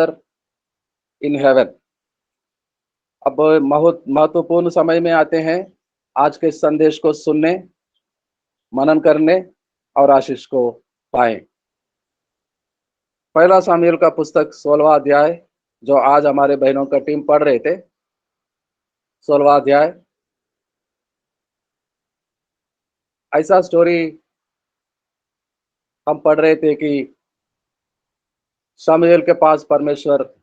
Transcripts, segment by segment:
In heaven. अब बहुत महत्वपूर्ण समय में आते हैं आज के संदेश को सुनने, मनन करने और आशीष को पाएं। पहला सामुएल का पुस्तक 16वां अध्याय, जो आज हमारे बहनों का टीम पढ़ रहे थे। 16वां अध्याय। ऐसा स्टोरी हम पढ़ रहे थे कि सामुएल के पास परमेश्वर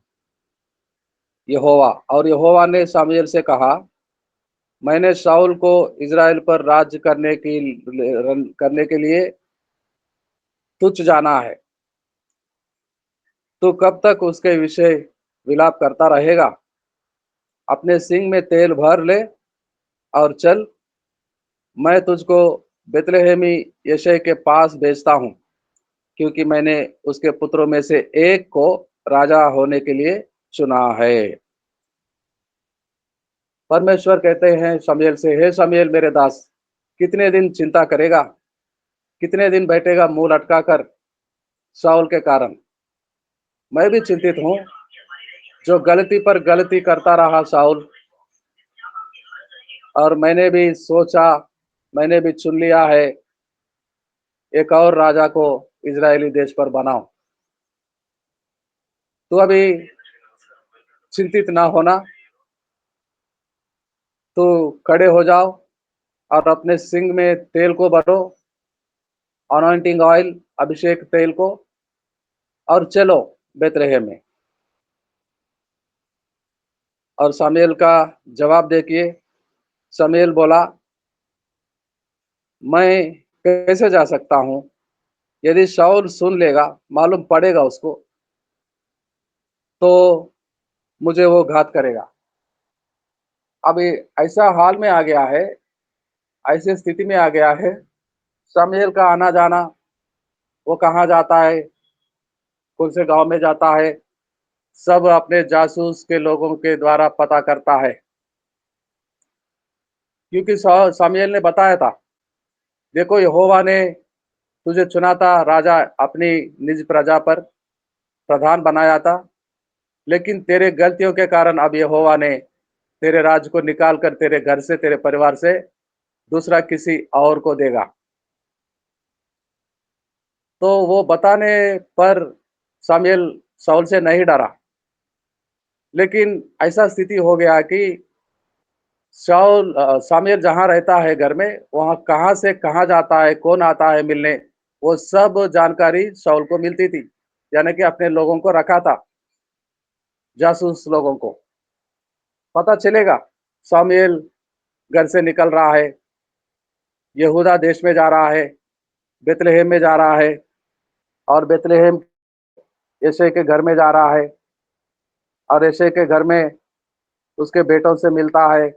यहोवा, और यहोवा ने सामुएल से कहा, मैंने शाऊल को इज़राइल पर राज्य करने के लिए तुच्छ जाना है। तू कब तक उसके विषय विलाप करता रहेगा? अपने सिंग में तेल भर ले और चल। मैं तुझको बेतलहमी यशै के पास भेजता हूँ, क्योंकि मैंने उसके पुत्रों में से एक को राजा होने के लिए चुना है। परमेश्वर कहते हैं शमूएल से, हे शमूएल मेरे दास, कितने दिन चिंता करेगा? कितने दिन बैठेगा मुंह लटका कर शाऊल के कारण? मैं भी चिंतित हूँ। जो गलती पर गलती करता रहा शाऊल, और मैंने भी सोचा, मैंने भी चुन लिया है, एक और राजा को इजरायली देश पर बनाओ। तो अभी चिंतित ना होना, तो खड़े हो जाओ और अपने सिंग में तेल को भरो, अनॉइंटिंग ऑयल, अभिषेक तेल को, और चलो बेतलहम में। और शमूएल का जवाब देखिए। शमूएल बोला, मैं कैसे जा सकता हूँ? यदि शाऊल सुन लेगा, मालूम पड़ेगा उसको, तो मुझे वो घात करेगा। अभी ऐसा हाल में आ गया है, ऐसी स्थिति में आ गया है, शमूएल का आना जाना, वो कहाँ जाता है, कौन से गांव में जाता है, सब अपने जासूस के लोगों के द्वारा पता करता है। क्योंकि शमूएल ने बताया था, देखो यहोवा ने तुझे चुना था राजा, अपनी निज प्रजा पर प्रधान बनाया था, लेकिन तेरे गलतियों के कारण अब यहोवा ने तेरे राज्य को निकाल कर तेरे घर से, तेरे परिवार से दूसरा किसी और को देगा। तो वो बताने पर शमूएल शाऊल से नहीं डरा। लेकिन ऐसा स्थिति हो गया कि शमूएल जहाँ रहता है घर में, वहाँ कहाँ से कहाँ जाता है, कौन आता है मिलने, वो सब जानकारी शाऊल को मिलती थी। यानी कि अपने लोगों को रखा था, जासूस लोगों को पता चलेगा शमूएल घर से निकल रहा है, यहूदा देश में जा रहा है, बेतलहम में जा रहा है, और बेतलहम यिशै के घर में जा रहा है, और यिशै के घर में उसके बेटों से मिलता है,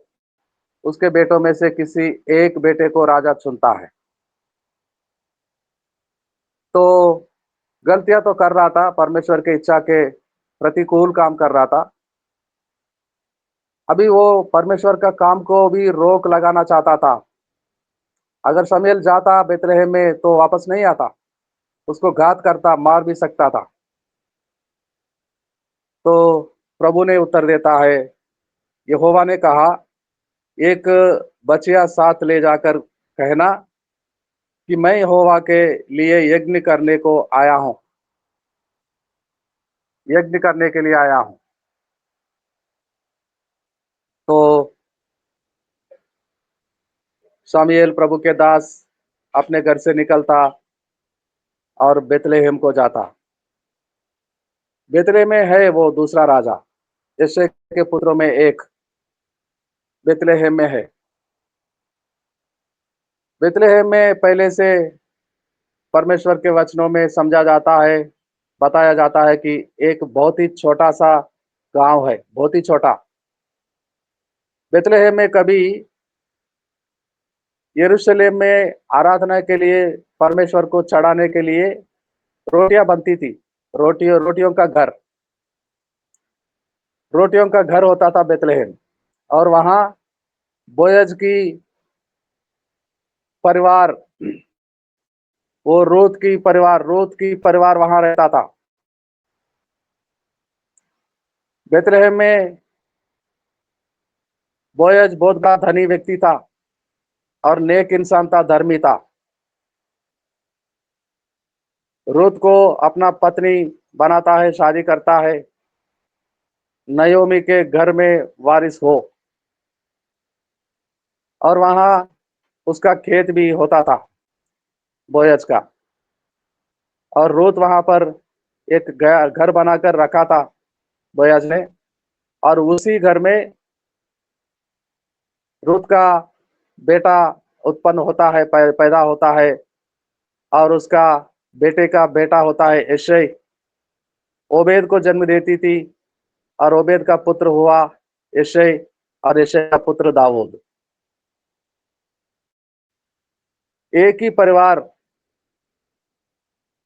उसके बेटों में से किसी एक बेटे को राजा चुनता है। तो गलतियां तो कर रहा था, परमेश्वर के इच्छा के प्रतिकूल काम कर रहा था। अभी वो परमेश्वर का काम को भी रोक लगाना चाहता था। अगर शमूएल जाता बेतलहम में तो वापस नहीं आता, उसको घात करता, मार भी सकता था। तो प्रभु ने उत्तर देता है, यहोवा ने कहा, एक बछिया साथ ले जाकर कहना कि मैं यहोवा के लिए यज्ञ करने को आया हूँ, यज्ञ करने के लिए आया हूँ। तो शमूएल प्रभु के दास अपने घर से निकलता और बेतलेहम को जाता। बेतलेहम में है वो दूसरा राजा, यिशै के पुत्रों में एक बेतलेहम में है। बेतलेहम में पहले से परमेश्वर के वचनों में समझा जाता है, बताया जाता है कि एक बहुत ही छोटा सा गांव है, बहुत ही छोटा। बेतलेहम में कभी यरूशलेम में आराधना के लिए, परमेश्वर को चढ़ाने के लिए रोटियां बनती थी। रोटियों का घर, रोटियों का घर होता था बेतलेहम। और वहां बोयज की परिवार, वो रूत की परिवार वहां रहता था। बेतलहम में बोयज बहुत बड़ा धनी व्यक्ति था और नेक इंसान था, धर्मी था। रूत को अपना पत्नी बनाता है, शादी करता है, नयोमी के घर में वारिस हो। और वहां उसका खेत भी होता था, बोयज का। और रूत वहां पर एक घर बनाकर रखा था बोयज ने। और उसी घर में रूत का बेटा उत्पन्न होता है, पैदा होता है। और उसका बेटे का बेटा होता है यिशै। ओबेद को जन्म देती थी और ओबेद का पुत्र हुआ यिशै, और यिशै का पुत्र दाऊद। एक ही परिवार।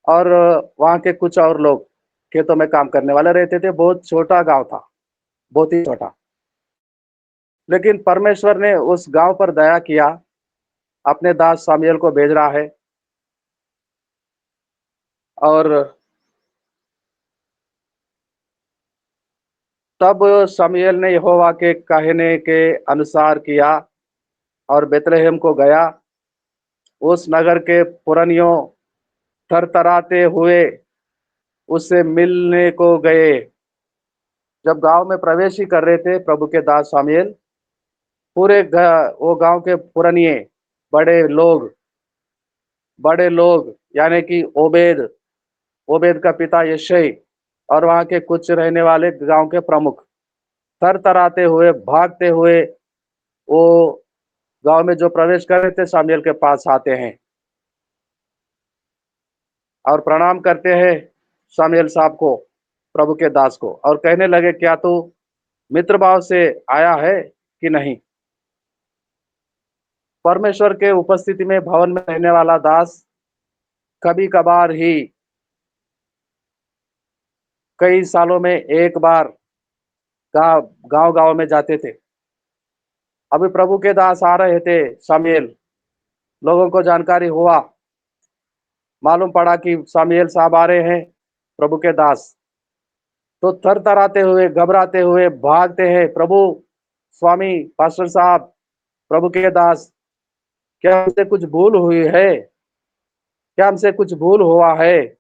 और वहां के कुछ और लोग खेतों में काम करने वाले रहते थे। बहुत छोटा गांव था, बहुत ही छोटा। लेकिन परमेश्वर ने उस गांव पर दया किया, अपने दास सामुएल को भेज रहा है। और तब सामुएल ने यहोवा के कहने के अनुसार किया और बेतलहम को गया। उस नगर के पुरनियों थरथराते हुए उससे मिलने को गए। जब गांव में प्रवेश ही कर रहे थे प्रभु के दास सामुएल, वो गांव के पुरनिये, बड़े लोग, बड़े लोग यानी कि ओबेद, ओबेद का पिता यिशै, और वहां के कुछ रहने वाले गांव के प्रमुख थरथराते हुए, भागते हुए वो गांव में जो प्रवेश कर रहे थे सामुएल के पास आते हैं और प्रणाम करते हैं सामुएल साहब को, प्रभु के दास को, और कहने लगे, क्या तू मित्र भाव से आया है कि नहीं? परमेश्वर के उपस्थिति में भवन में रहने वाला दास कभी कभार ही, कई सालों में एक बार गांव गांव में जाते थे। अभी प्रभु के दास आ रहे थे सामुएल, लोगों को जानकारी हुआ, मालूम पड़ा कि सामुएल साहब आ रहे हैं, प्रभु के दास। तो थर थर आते हुए, घबराते हुए भागते हैं, प्रभु, स्वामी, पास्टर साहब, प्रभु के दास, क्या हमसे कुछ भूल हुई है? क्या हमसे कुछ भूल हुआ है?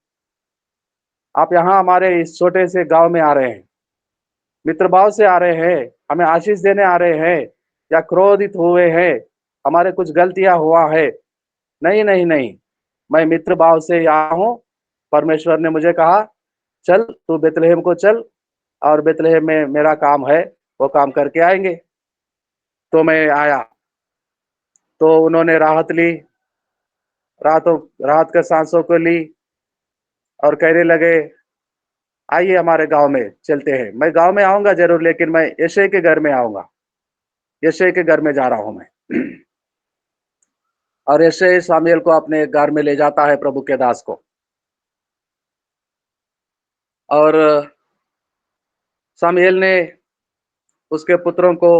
आप यहाँ हमारे इस छोटे से गांव में आ रहे हैं, मित्र भाव से आ रहे हैं, हमें आशीष देने आ रहे हैं, या क्रोधित हुए हैं, हमारे कुछ गलतियां हुआ है? नहीं नहीं नहीं, मैं मित्र भाव से आया हूँ। परमेश्वर ने मुझे कहा, चल तू बेतलहम को चल, और बेतलहम में मेरा काम है, वो काम करके आएंगे। तो मैं आया। तो उन्होंने राहतों राहत के सांसों को ली और कहने लगे, आइए हमारे गांव में चलते हैं। मैं गांव में आऊंगा जरूर, लेकिन मैं यिशै के घर में आऊंगा। यिशै के घर में जा रहा हूं मैं। और यिशै सामुएल को अपने घर में ले जाता है, प्रभु के दास को। और सामुएल ने उसके पुत्रों को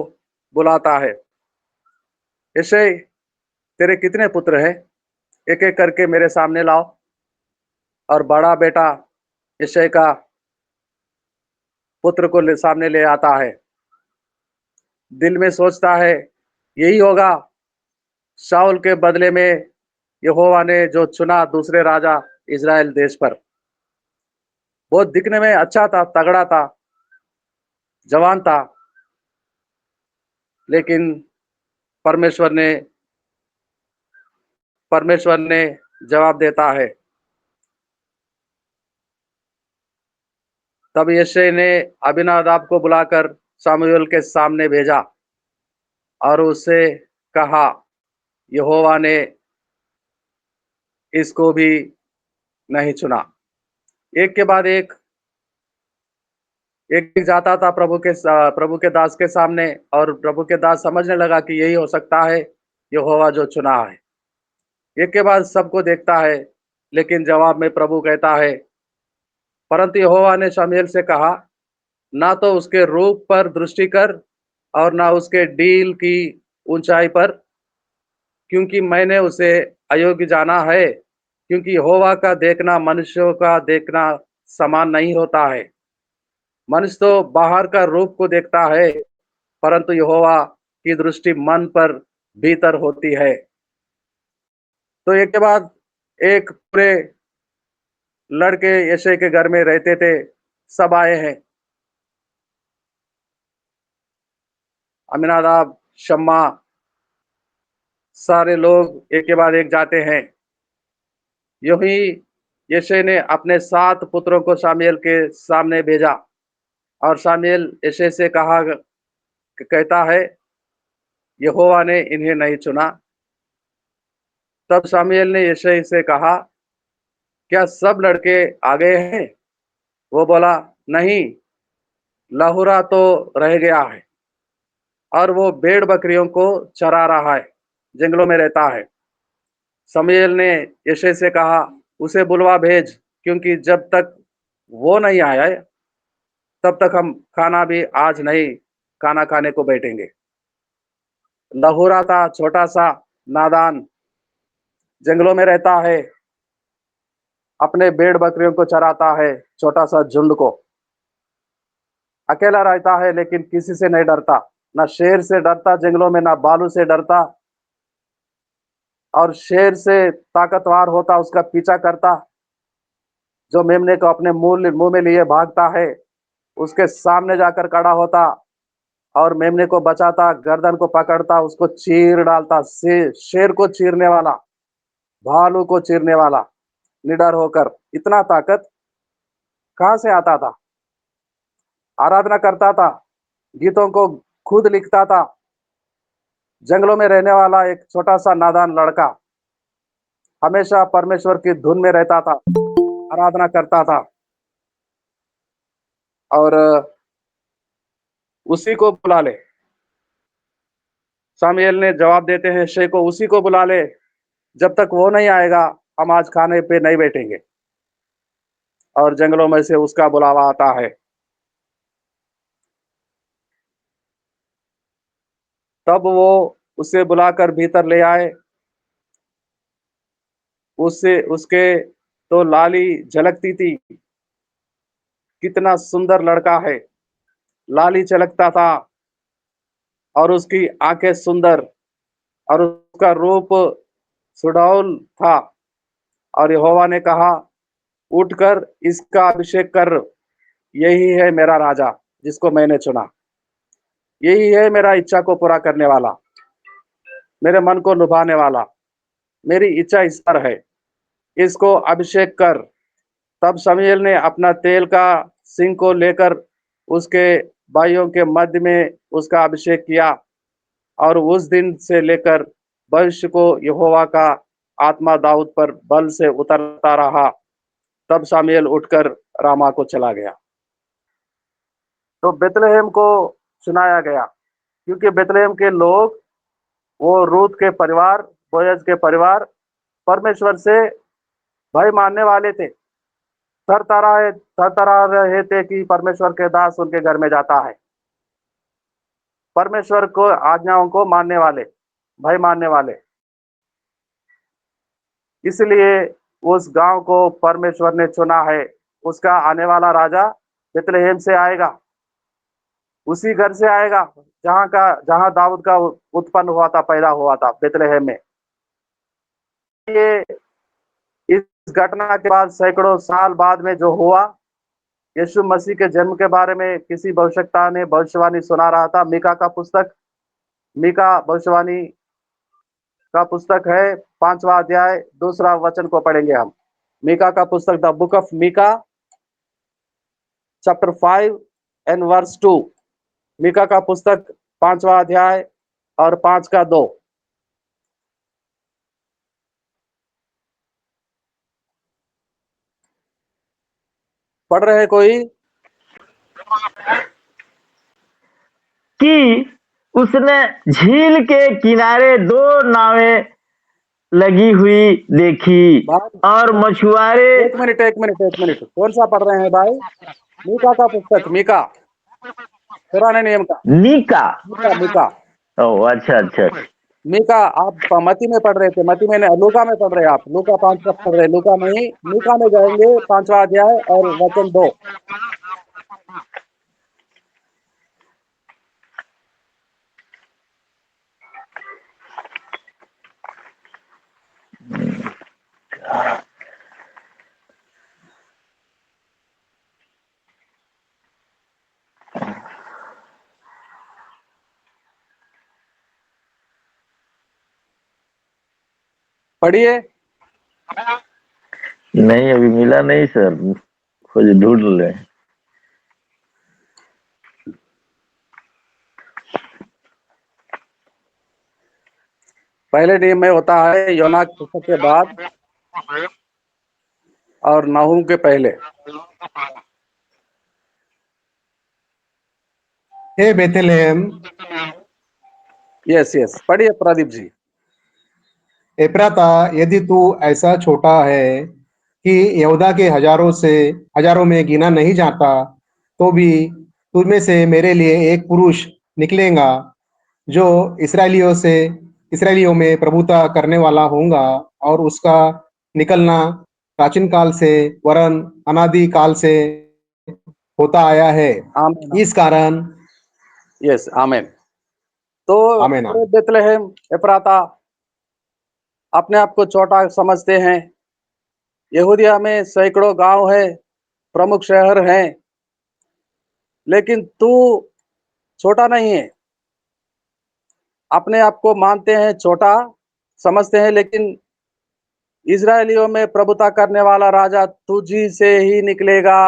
बुलाता है, यिशै, तेरे कितने पुत्र हैं? एक एक करके मेरे सामने लाओ। और बड़ा बेटा यिशै का पुत्र को सामने ले आता है। दिल में सोचता है, यही होगा शाऊल के बदले में यहोवा ने जो चुना दूसरे राजा इज़राइल देश पर। वो दिखने में अच्छा था, तगड़ा था, जवान था, लेकिन परमेश्वर ने परमेश्वर ने जवाब देता है। तब यिशै ने अबीनादाब को बुलाकर सामुएल के सामने भेजा और उससे कहा, यहोवा ने इसको भी नहीं चुना। एक के बाद एक जाता था प्रभु के दास के सामने, और प्रभु के दास समझने लगा कि यही हो सकता है यहोवा जो चुना है। एक के बाद सबको देखता है, लेकिन जवाब में प्रभु कहता है, परंतु यहोवा ने शमूएल से कहा, ना तो उसके रूप पर दृष्टि कर और ना उसके डील की ऊंचाई पर, क्योंकि मैंने उसे अयोग्य जाना है। क्योंकि यहोवा का देखना मनुष्यों का देखना समान नहीं होता है। मनुष्य तो बाहर का रूप को देखता है, परंतु यहोवा की दृष्टि मन पर भीतर होती है। तो एक के बाद एक पूरे लड़के यशै के घर में रहते थे, सब आए हैं। अमीनादाब, शम्मा, सारे लोग एक के बाद एक जाते हैं। यूं ही यशै ने अपने 7 पुत्रों को शामूएल के सामने भेजा और शामूएल यशै से कहता है, यहोवा ने इन्हें नहीं चुना। तब शामूएल ने यशै से कहा, क्या सब लड़के आ गए हैं? वो बोला, नहीं, लहुरा तो रह गया है और वो भेड़ बकरियों को चरा रहा है, जंगलों में रहता है। शमूएल ने यशै से कहा, उसे बुलवा भेज, क्योंकि जब तक वो नहीं आया तब तक हम खाना भी आज नहीं खाना खाने को बैठेंगे। लहुरा था, छोटा सा नादान, जंगलों में रहता है, अपने भेड़ बकरियों को चराता है, छोटा सा झुंड को। अकेला रहता है लेकिन किसी से नहीं डरता, ना शेर से डरता जंगलों में, ना भालू से डरता। और शेर से ताकतवर होता उसका पीछा करता, जो मेमने को अपने मुंह में लिए भागता है, उसके सामने जाकर खड़ा होता और मेमने को बचाता, गर्दन को पकड़ता, उसको चीर डालता। शेर को चीरने वाला, भालू को चीरने वाला, निडर होकर। इतना ताकत कहां से आता था? आराधना करता था, गीतों को खुद लिखता था। जंगलों में रहने वाला एक छोटा सा नादान लड़का हमेशा परमेश्वर की धुन में रहता था, आराधना करता था। और उसी को बुला ले। सामुएल ने जवाब देते हैं यिशै को, उसी को बुला ले, जब तक वो नहीं आएगा हम आज खाने पे नहीं बैठेंगे। और जंगलों में से उसका बुलावा आता है। तब वो उसे बुलाकर भीतर ले आए। उससे उसके तो लाली झलकती थी, कितना सुंदर लड़का है, लाली चलकता था और उसकी आंखें सुंदर और उसका रूप सुडौल था। और यहोवा ने कहा, उठकर इसका अभिषेक कर, यही है मेरा राजा जिसको मैंने चुना, यही है मेरा इच्छा को पूरा करने वाला, मेरे मन को लुभाने वाला। मेरी इच्छा इस पर है, इसको अभिषेक कर। तब शमूएल ने अपना तेल का सिंग को लेकर उसके भाइयों के मध्य में उसका अभिषेक किया। और उस दिन से लेकर भविष्य को यहोवा का आत्मा दाऊद पर बल से उतरता रहा। तब शमूएल उठकर रामा को चला गया। तो बेतलेहम को सुनाया गया, क्योंकि बेतलेहम के लोग, वो रूत के परिवार, बोयज के परिवार, परमेश्वर से भय मानने वाले थे। थरथरा रहे थे कि परमेश्वर के दास उनके घर में जाता है। परमेश्वर को आज्ञाओं को मानने वाले, भय मानने वाले। इसलिए उस गांव को परमेश्वर ने चुना है। उसका आने वाला राजा बेतलेहम से आएगा, उसी घर से आएगा जहां दाऊद का उत्पन्न हुआ था, पैदा हुआ था, बेतलेहम में। ये इस घटना के बाद सैकड़ों साल बाद में जो हुआ, यीशु मसीह के जन्म के बारे में किसी भविष्यवक्ता ने भविष्यवाणी सुना रहा था। मीका का पुस्तक, मीका भविष्यवाणी का पुस्तक है, 5वां अध्याय 2 वचन को पढ़ेंगे हम। मीका का पुस्तक, the book of Micah, chapter 5 and verse 2। Micah का पुस्तक 5वां अध्याय और 5 का 2। पढ़ रहे कोई? कि उसने झील के किनारे 2 नावें लगी हुई देखी और मछुआरे। एक मिनट, कौन सा पढ़ रहे हैं भाई? मीका का पुस्तक, मीका, पुराने नियम का। मीका। मीका। ओह, अच्छा अच्छा। मीका, आप मती में पढ़ रहे थे, मती में नहीं, लूका में पढ़ रहे आप। लूका 5 का पढ़ रहे, लूका नहीं, मीका में जाएंगे, 5वां अध्याय और वचन 2। पढ़िए। नहीं, अभी मिला नहीं सर, खोज ढूंढ ले। पहले नियम में होता है योना के पुस्तक के बाद और नाहूम के पहले। हे बेथलेहम, यस यस, पढ़िए प्रदीप जी। एप्राता, यदि तू ऐसा छोटा है कि यहूदा के हजारों में गिना नहीं जाता, तो भी तुझ में से मेरे लिए एक पुरुष निकलेगा जो इसराइलियों में प्रभुता करने वाला होगा, और उसका निकलना प्राचीन काल से वरन अनादि काल से होता आया है। आमीन। इस कारण यस, आमीन। तो आमेन। बेतलेहम एफ्राता अपने आप को छोटा समझते हैं। यहूदिया में सैकड़ों गांव है, प्रमुख शहर हैं, लेकिन तू छोटा नहीं है। अपने आप को मानते हैं, छोटा समझते हैं, लेकिन इजरायलियों में प्रभुता करने वाला राजा तुझी से ही निकलेगा।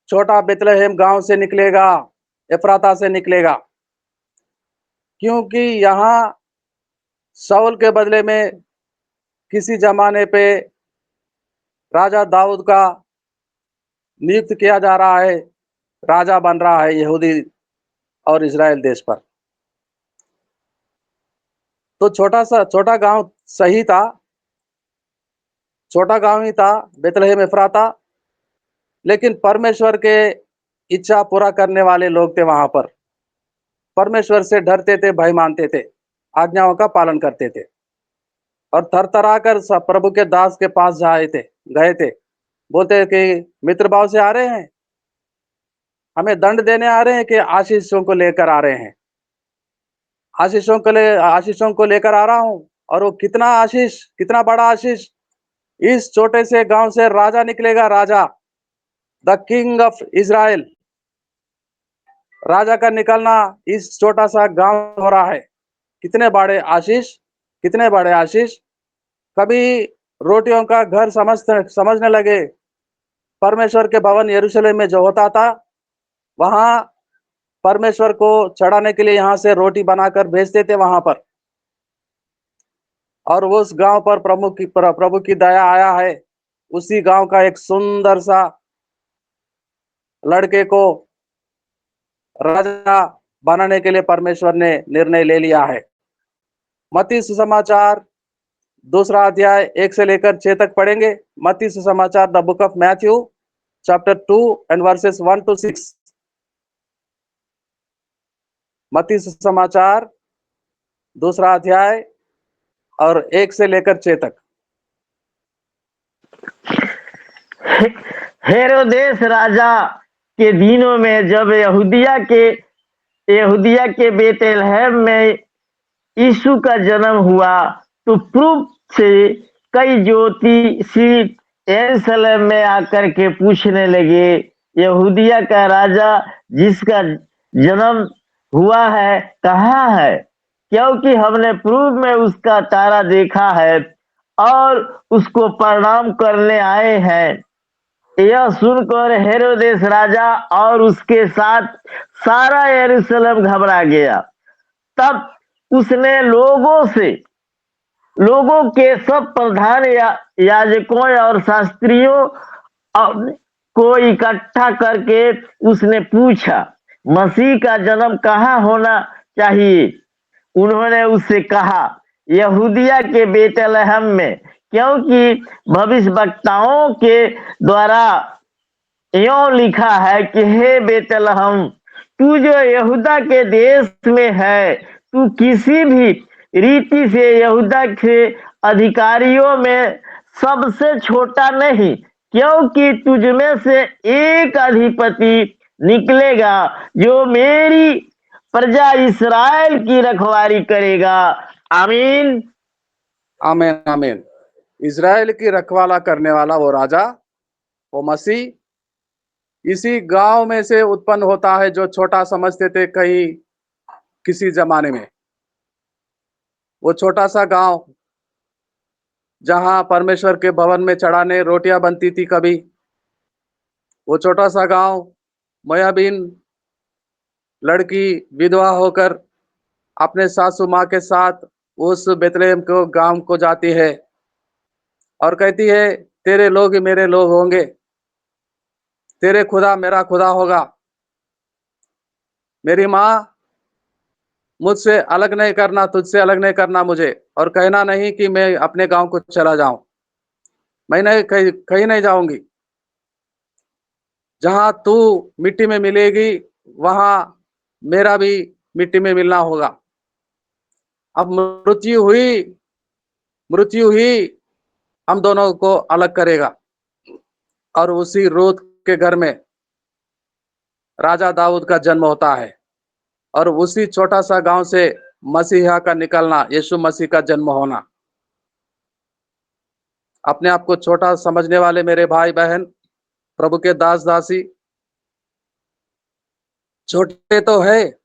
छोटा बेतलहम गांव से निकलेगा, एफ्राता से निकलेगा, क्योंकि यहाँ शाऊल के बदले में किसी जमाने पे राजा दाऊद का नियुक्त किया जा रहा है, राजा बन रहा है यहूदी और इजराइल देश पर। तो छोटा गांव सही था, छोटा गांव ही था बेतलहम एफ्राता, लेकिन परमेश्वर के इच्छा पूरा करने वाले लोग थे वहां पर। परमेश्वर से डरते थे, भय मानते थे, आज्ञाओं का पालन करते थे, और थरथराकर सब प्रभु के दास के पास गए थे। बोलते कि मित्र भाव से आ रहे हैं, हमें दंड देने आ रहे हैं कि आशीषों को लेकर आ रहे हैं? आशीषों को लेकर आ रहा हूं। और वो कितना आशीष, कितना बड़ा आशीष! इस छोटे से गांव से राजा निकलेगा, राजा, द किंग ऑफ इजराइल। राजा का निकलना इस छोटा सा गांव हो रहा है। कितने बड़े आशीष, कितने बड़े आशीष! कभी रोटियों का घर समझने लगे। परमेश्वर के भवन यरूशलेम में जो होता था, वहां परमेश्वर को चढ़ाने के लिए यहाँ से रोटी बनाकर भेजते थे वहां पर। और उस गांव पर प्रभु की दया आया है। उसी गांव का एक सुंदर सा लड़के को राजा बनाने के लिए परमेश्वर ने निर्णय ले लिया है। मत्ती सुसमाचार 2 अध्याय 1 से लेकर 6 तक पढ़ेंगे। मत्ती सुसमाचार, the book of Matthew, chapter 2 and versus 1 to 6। मत्ती सुसमाचार 2 अध्याय और 1 से लेकर 6 तक। हेरोदेस राजा के दिनों में जब यहूदिया के बेतलहम में यीशु का जन्म हुआ, तो पूर्व से कई ज्योतिषी यरूशलेम में आकर के पूछने लगे, यहूदिया का राजा जिसका जन्म हुआ है कहाँ है? क्योंकि हमने पूर्व में उसका तारा देखा है और उसको प्रणाम करने आए हैं। यह सुनकर हेरोदेस राजा और उसके साथ सारा यरूशलेम घबरा गया। तब उसने लोगों के सब प्रधान याजकों और शास्त्रियों को इकट्ठा करके उसने पूछा, मसीह का जन्म कहाँ होना चाहिए? उन्होंने उससे कहा, यहूदिया के बेतलहम में, क्योंकि भविष्यवक्ताओं के द्वारा यों लिखा है कि हे बेतलहम, तू जो यहूदा के देश में है, तू किसी भी रीति से यहूदा के अधिकारियों में सबसे छोटा नहीं, क्योंकि तुझ में से एक अधिपति निकलेगा जो मेरी प्रजा इस्राएल की रखवाली करेगा। आमीन, आमीन, आमीन। इजराइल की रखवाला करने वाला वो राजा, वो मसीह इसी गांव में से उत्पन्न होता है जो छोटा समझते थे कहीं किसी जमाने में। वो छोटा सा गांव जहां परमेश्वर के भवन में चढ़ाने रोटियां बनती थी कभी। वो छोटा सा गांव मोयाबीन लड़की विधवा होकर अपने सासू माँ के साथ उस बेतलेहम को गांव को जाती है और कहती है, तेरे लोग ही मेरे लोग होंगे, तेरे खुदा मेरा खुदा होगा। मेरी माँ, मुझसे अलग नहीं करना, तुझसे अलग नहीं करना मुझे, और कहना नहीं कि मैं अपने गांव को चला जाऊं। मैं नहीं कहीं कहीं नहीं जाऊंगी। जहां तू मिट्टी में मिलेगी, वहां मेरा भी मिट्टी में मिलना होगा। अब मृत्यु ही हम दोनों को अलग करेगा। और उसी रूत के घर में राजा दाऊद का जन्म होता है, और उसी छोटा सा गांव से मसीहा का निकलना, यीशु मसीह का जन्म होना। अपने आप को छोटा समझने वाले मेरे भाई बहन, प्रभु के दास दासी, छोटे तो है,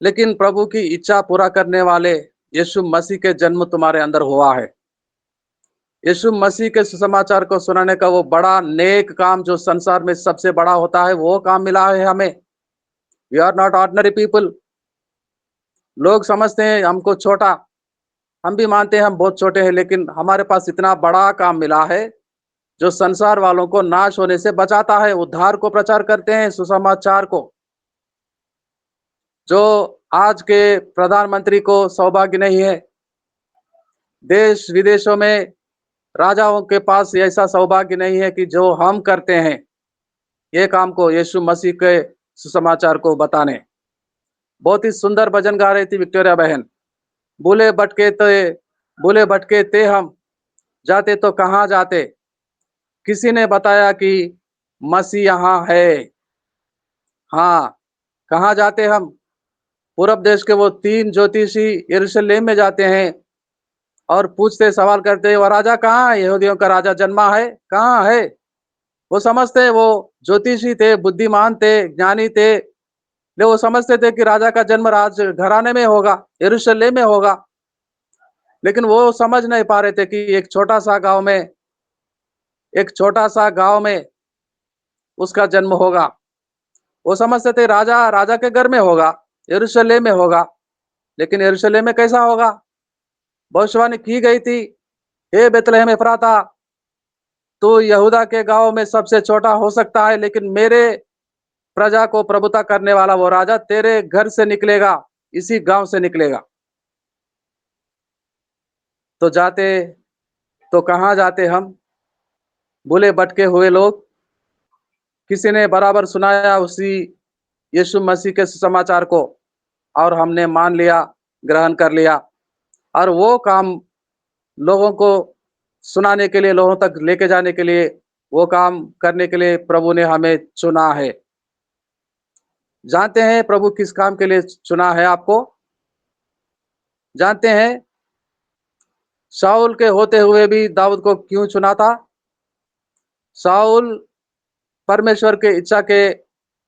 लेकिन प्रभु की इच्छा पूरा करने वाले यीशु मसीह के जन्म तुम्हारे अंदर हुआ है। यीशु मसीह के सुसमाचार को सुनाने का वो बड़ा नेक काम जो संसार में सबसे बड़ा होता है, वो काम मिला है हमें। We are not ordinary people. लोग समझते हैं हमको छोटा, हम भी मानते हैं हम बहुत छोटे हैं, लेकिन हमारे पास इतना बड़ा काम मिला है जो संसार वालों को नाश होने से बचाता है। उद्धार को प्रचार करते हैं, सुसमाचार को। जो आज के प्रधानमंत्री को सौभाग्य नहीं है, देश विदेशों में राजाओं के पास ऐसा सौभाग्य नहीं है कि जो हम करते हैं, ये काम को यीशु मसीह के सुसमाचार को बताने। बहुत ही सुंदर भजन गा रही थी विक्टोरिया बहन। भूले भटके थे, भूले भटके थे हम, जाते तो कहाँ जाते, किसी ने बताया कि मसीह यहाँ है। हाँ, कहाँ जाते हम? पूरब देश के वो 3 ज्योतिषी यरूशलेम में जाते हैं और पूछते, सवाल करते, वो राजा कहाँ है? यहूदियों का राजा जन्मा है, कहाँ है? वो समझते वो ज्योतिषी थे, बुद्धिमान थे, ज्ञानी थे, ले वो समझते थे कि राजा का जन्म राज घराने में होगा, यरूशलेम में होगा। लेकिन वो समझ नहीं पा रहे थे कि एक छोटा सा गांव में उसका जन्म होगा। वो समझते थे राजा राजा के घर में होगा, यरूशलेम में होगा। लेकिन यरूशलेम में कैसा होगा? भविष्यवाणी की गई थी, हे बेतलहम एफ्राता, तू यहूदा के गांव में सबसे छोटा हो सकता है, लेकिन मेरे प्रजा को प्रभुता करने वाला वो राजा तेरे घर से निकलेगा, इसी गांव से निकलेगा। तो जाते तो कहाँ जाते हम? भूले भटके हुए लोग। किसी ने बराबर सुनाया उसी यीशु मसीह के सुसमाचार को, और हमने मान लिया, ग्रहण कर लिया, और वो काम लोगों को सुनाने के लिए, लोगों तक लेके जाने के लिए, वो काम करने के लिए प्रभु ने हमें चुना है। जानते हैं प्रभु किस काम के लिए चुना है आपको? जानते हैं शाऊल के होते हुए भी दाऊद को क्यों चुना था? शाऊल परमेश्वर के इच्छा के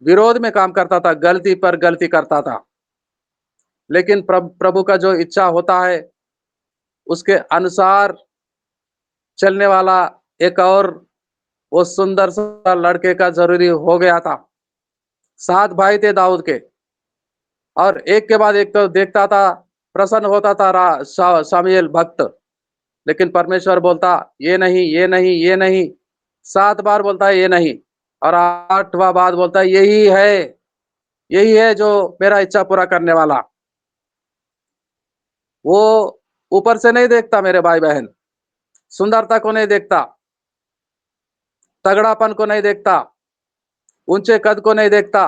विरोध में काम करता था, गलती पर गलती करता था। लेकिन प्रभु का जो इच्छा होता है, उसके अनुसार चलने वाला एक और वो सुंदर सा लड़के का जरूरी हो गया था। 7 भाई थे दाऊद के, और एक के बाद एक तो देखता था, प्रसन्न होता था सामुएल भक्त। लेकिन परमेश्वर बोलता, ये नहीं, ये नहीं, ये नहीं। 7 बार बोलता है ये नहीं, और 8वां बार बोलता है यही है जो मेरा इच्छा पूरा करने वाला। वो ऊपर से नहीं देखता मेरे भाई बहन, सुंदरता को नहीं देखता, तगड़ापन को नहीं देखता, ऊंचे कद को नहीं देखता,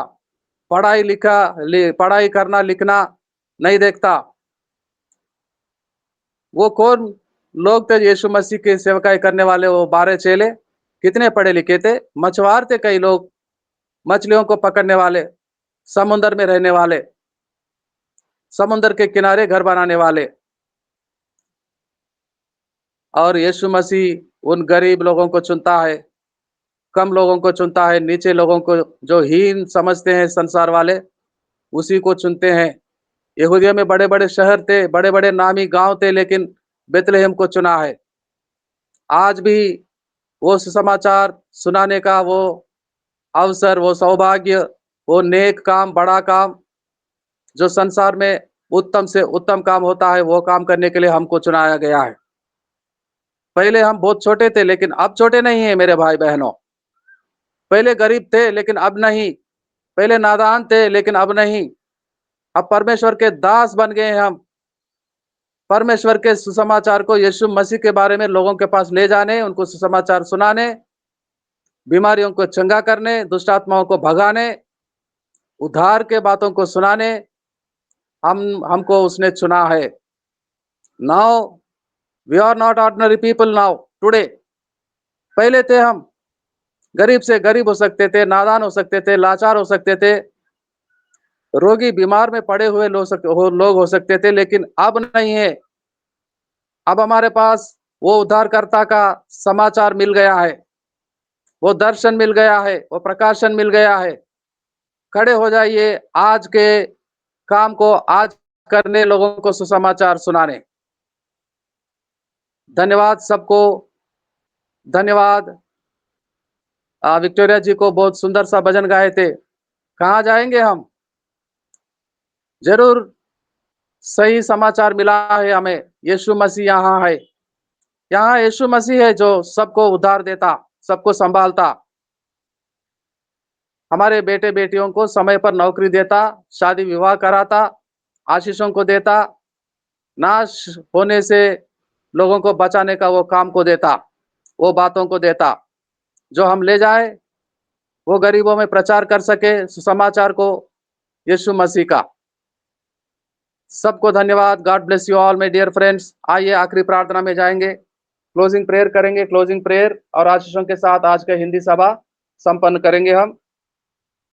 पढ़ाई करना लिखना नहीं देखता। वो कौन लोग थे यीशु मसीह की सेवकाई करने वाले? वो 12 चेले कितने पढ़े लिखे थे? मछुआर थे कई लोग, मछलियों को पकड़ने वाले, समुद्र में रहने वाले, समुद्र के किनारे घर बनाने वाले। और यीशु मसीह उन गरीब लोगों को चुनता है, कम लोगों को चुनता है, नीचे लोगों को, जो हीन समझते हैं संसार वाले, उसी को चुनते हैं। यहूदिया में बड़े-बड़े शहर थे, बड़े-बड़े नामी गांव थे, लेकिन बेथलेहम को चुना है। आज भी वो सुसमाचार सुनाने का वो अवसर, वो सौभाग्य, वो नेक काम, बड़ा काम, जो संसार में उत्तम से उत्तम काम होता है, वो काम करने के लिए हमको चुनाया गया है। पहले हम बहुत छोटे थे, लेकिन अब छोटे नहीं हैं मेरे भाई बहनों। पहले गरीब थे, लेकिन अब नहीं। पहले नादान थे, लेकिन अब नहीं। अब परमेश्वर के दास बन गए हैं हम। परमेश्वर के सुसमाचार को, यीशु मसीह के बारे में लोगों के पास ले जाने, उनको सुसमाचार सुनाने, बीमारियों को चंगा करने, दुष्ट आत्माओं को भगाने, उद्धार के बातों को सुनाने हमको उसने चुना है। Now we are not ordinary people now today. पहले थे हम, गरीब से गरीब हो सकते थे, नादान हो सकते थे, लाचार हो सकते थे, रोगी बीमार में पड़े हुए लोग हो सकते थे, लेकिन अब नहीं है। अब हमारे पास वो उद्धारकर्ता का समाचार मिल गया है, वो दर्शन मिल गया है, वो प्रकाशन मिल गया है। खड़े हो जाइए, आज के काम को आज करने, लोगों को सुसमाचार सुनाने। धन्यवाद सबको, धन्यवाद। विक्टोरिया जी को बहुत सुंदर सा भजन गाए थे। कहाँ जाएंगे हम? जरूर सही समाचार मिला है हमें, यीशु मसीह यहाँ है। यहाँ यीशु मसीह है जो सबको उद्धार देता, सबको संभालता, हमारे बेटे बेटियों को समय पर नौकरी देता, शादी विवाह कराता, आशीषों को देता, नाश होने से लोगों को बचाने का वो काम को देता, वो बातों को देता, जो हम ले जाए, वो गरीबों में प्रचार कर सके सुसमाचार को, यीशु मसीह का। सबको धन्यवाद। God bless you all my dear friends. आइए आखिरी प्रार्थना में जाएंगे, क्लोजिंग प्रेयर करेंगे। क्लोजिंग प्रेयर और आशीषों के साथ आज का हिंदी सभा संपन्न करेंगे हम।